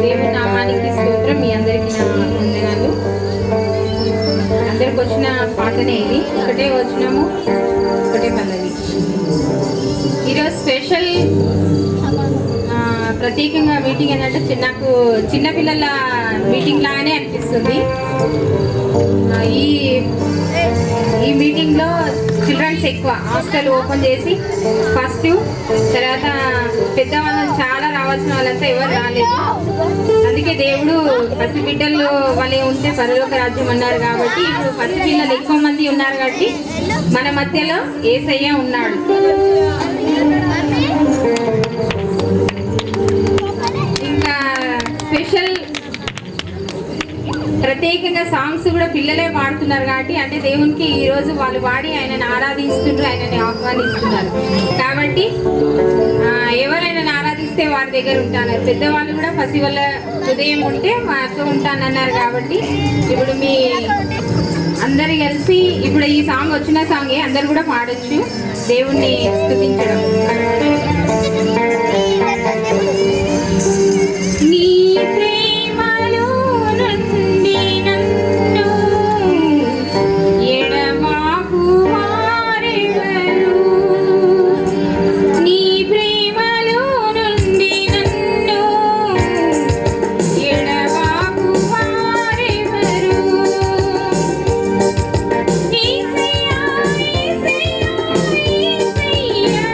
దేవుని నామానికి స్తోత్రం. మీ అందరికీ నా వందనాలు. అందరికి వచ్చిన పాటనే ఇది. ఒకటే వచ్చినాము, ఒకటే పల్లవి. ఈరోజు స్పెషల్ ప్రత్యేకంగా మీటింగ్ ఏంటంటే నాకు చిన్నపిల్లల మీటింగ్ లాగానే అనిపిస్తుంది. ఈ మీటింగ్లో చిల్డ్రన్స్ ఎక్కువ. హాస్టల్ ఓపెన్ చేసి ఫస్ట్, తర్వాత పెద్దవాళ్ళని చాలా రావాల్సిన వాళ్ళంతా ఎవరు రాలేదు. అందుకే దేవుడు పసిబిడ్డలు వాళ్ళే ఉంటే పరలోక రాజ్యం అన్నారు కాబట్టి ఇప్పుడు పసిపిల్లలు ఎక్కువ మంది ఉన్నారు కాబట్టి మన మధ్యలో యేసయ్య ఉన్నాడు. ఇంకా స్పెషల్ ప్రత్యేకంగా సాంగ్స్ కూడా పిల్లలే పాడుతున్నారు కాబట్టి, అంటే దేవునికి ఈరోజు వాళ్ళు పాడి ఆయనను ఆరాధిస్తున్నారు, ఆయనని ఆహ్వానిస్తున్నారు కాబట్టి ఎవరైనా ఆరాధిస్తే వారి దగ్గర ఉంటాను. పెద్దవాళ్ళు కూడా పసి వాళ్ళ హృదయం ఉంటే మాతో ఉంటానన్నారు కాబట్టి ఇప్పుడు మీ అందరు కలిసి ఇప్పుడు ఈ సాంగ్ వచ్చిన సాంగే అందరు కూడా పాడొచ్చు దేవుణ్ణి స్తుతించడం. నీ ప్రేమలో నుండి నన్ను ఎడబాపు వారెవరు, నీ ప్రేమలో నుండి నన్ను ఎడబాపు వారెవరు, యేసయ్యా యేసయ్యా యేసయ్యా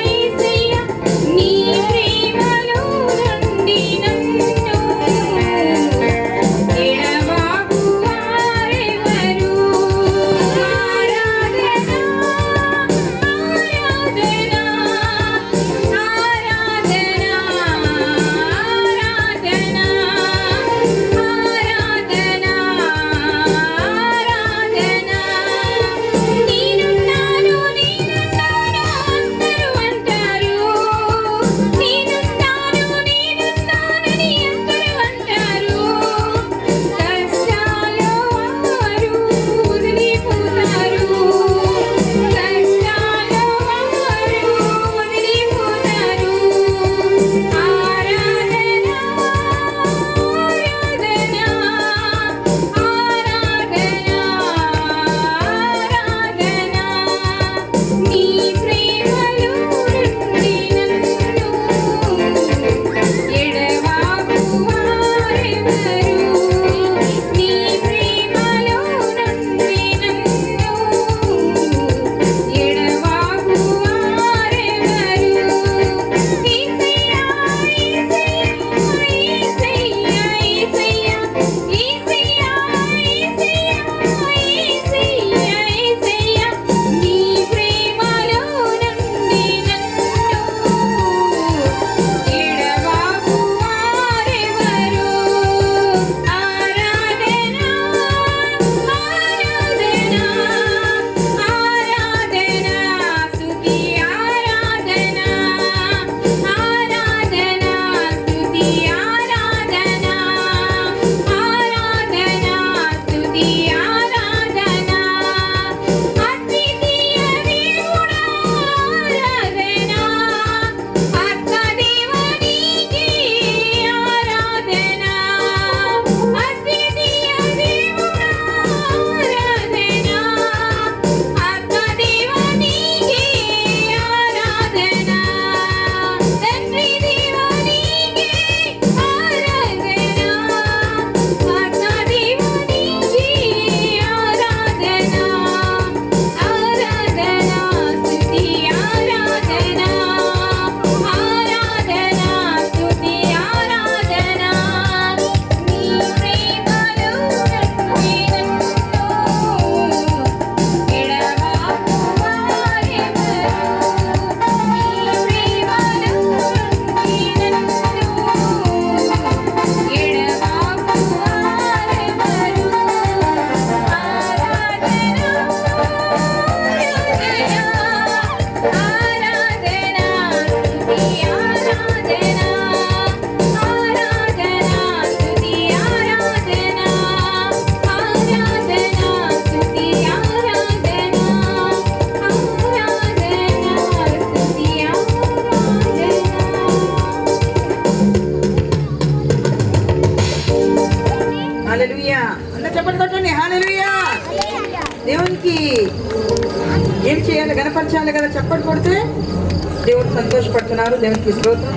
హల్లెలూయా. అందరూ చెప్పండి కొట్టండి హల్లెలూయా. దేవునికి ఏం చేయాలి? గణపరచాలి కదా. చప్పట్లు కొడితే దేవుడు సంతోషపడుతున్నారు. దేవునికి స్తోత్రం.